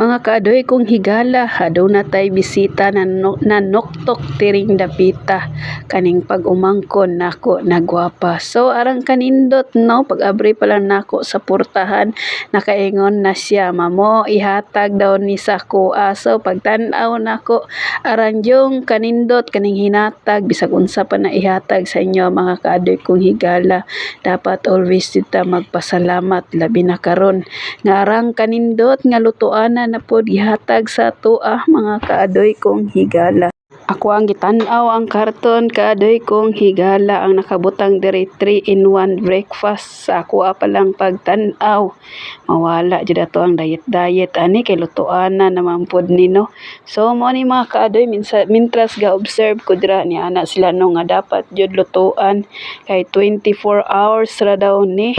Mga kaadoy kong higala, aduna tay bisita na noktok tiring dapita. Kaning pag-umangkon nako nagwapa. So arang kanindot no, pag-abri pa lang nako sa portahan, nakaingon na siya, mamo ihatag daw ni sa kuha. So pagtan-aw nako, arang yung kanindot kaning hinatag, bisag unsa pa na ihatag sa inyo mga kaadoy kong higala. Dapat always kita magpasalamat labi na karon nga arang kanindot nga lutuanan na pod gihatag sa tuah mga kaadoy kong higala. Ako ang gitan-aw ang karton kaadoy kong higala ang nakabutang diri 3-in-1 breakfast sa ako pa lang pagtan-aw. Mawala jud ato ang diet ani kay lutuanan naman pod nino. So mo ni mga kaadoy mintras ga observe ko dira ni ana sila no nga dapat jud lutuan kay 24 hours ra daw ni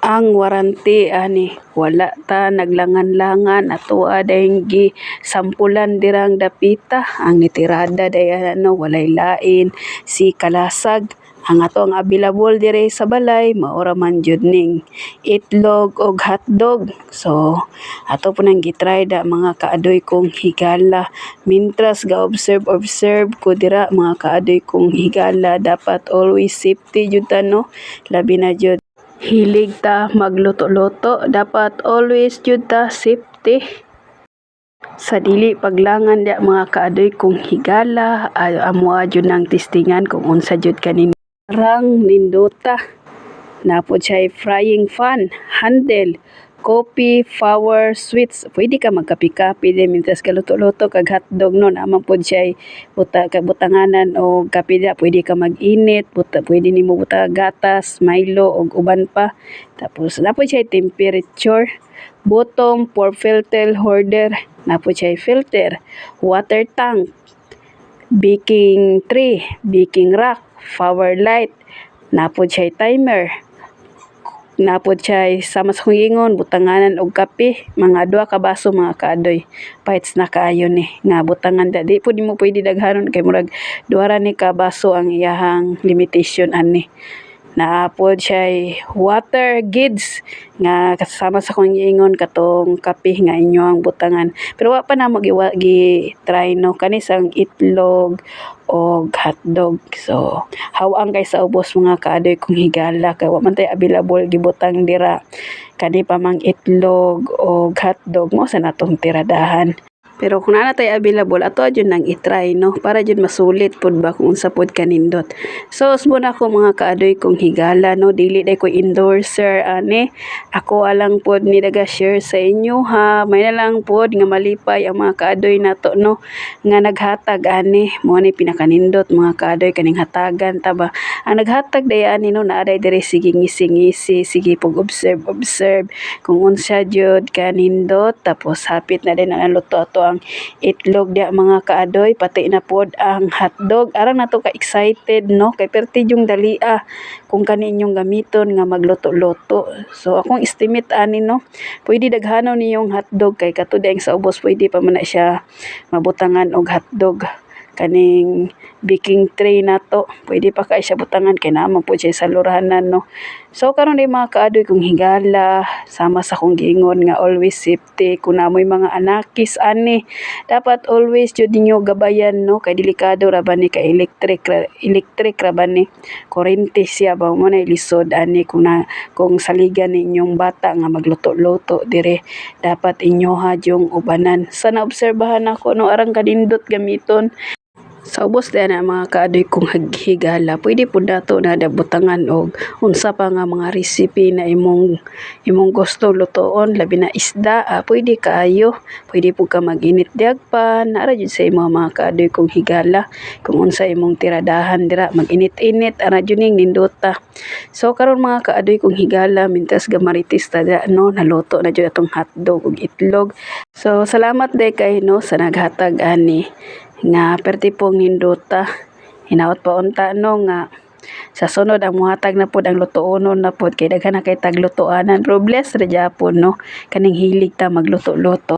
ang warranty ani. Wala ta naglangan-langan ato adayng gi sampulan dirang dapita ang nitirada dayan no walay lain si kalasag ang atong available dire sa balay maura man jud ning itlog og hotdog. So ato po nang gitry da mga kaadoy kong higala mintras ga observe ko dira mga kaadoy kong higala. Dapat always safety jud ta no, labi na jud hilig ta magluto-luto, dapat always jud ta safety sa dili paglangan da mga kaadoy kong higala. Amo jud nang testingan kung unsa jud kanin rang nindota. Napod siya frying pan, handle, coffee, flour, sweets. Pwede ka magkapi-kapi din mintas kaluto-luto kag hotdog no. Naman pod siya butanganan o kape da. Pwede ka mag-init, pwede nimo buta gatas, Milo og uban pa. Tapos napod siya temperature, bottom for filter holder, napod siya filter, water tank, baking tray, baking rack, flower light, napod siya timer. Napod siya sama sa kong ingon butanganan og kape mga 2 ka baso mga kaadoy. Pites na kaayo ni nga butangan di po mo pwede daghanon kay murag 2 ra ni ka baso ang iyahang limitation ani. Naapod siya water gids nga kasama sa kong ingon katong kape nga inyo ang butangan. Pero wa pa na gi-try no kani sang itlog o hotdog. So hawang kay sa ubos mga kaadoy kong higala kay wa man tay available gibutang dira kani pa mang itlog o hotdog mo sa natong tiradahan. Pero kung na tay available ato jud nang i-try no para jud masulit pud ba kung unsa pud kanindot. So usbon ako mga kaadoy kong higala no, dili day ko endorser ani. Ako alang pod ni daga share sa inyo ha. May na lang pod nga malipay ang mga kaadoy nato no nga naghatag ani. Mo ni pinakanindot mga kaadoy kaning hatagan ta ba. Ang naghatag day ani no naaday diri sige ngisi-ngisi, sige pug observe kung unsa jud kanindot. Tapos hapit na din ang luto ato ang itlog dia mga kaadoy, pati na pod ang hotdog. Arang nato ka excited no kay perti yung dalia kung kaninyong gamiton nga magluto-luto. So akong estimate ani no, pwede daghanon niyong hotdog kay katudeng sa ubos pwede pa man na siya mabutangan og hotdog. Kaning baking tray nato pwede pa kay siya butangan kay naman po siya sa lurahanan no. So karon day mga kaadoy kong higala, sama sa kong giingon nga always safety kung namoy mga anakis ani. Dapat always jud ninyo gabayan no kay delikado ra ba ni kay electric ra ba ni, kurente siya ba mo na lisod ani kung saligan ninyong bata nga magluto-luto dire. Dapat inyo ha yung ubanan. Sa naobserbahan ako no arang kanindot gamiton sa ubos din na mga kaadoy kong higala, pwede po dato na butangan og unsa pa nga mga recipe na imong gusto lutoon, labi na isda, pwede kaayo, pwede po ka mag-init diagpan, nara jud sa imong mga kaadoy kong higala, kung unsa imong tiradahan dira, mag-init-init, ara jud ning nindota. So karon mga kaadoy kong higala, mintas gamaritis ta no, naluto na jud atong hotdog ug itlog. So salamat day kay no sa naghatag ani nga perti pong nindota. Hinaot pa unta no nga sa sunod ang muhatag na pod ang lutoonon na pod kay daghan na kay taglutoanan. Pero bless ra gyapon no kaning hilig ta magluto-luto.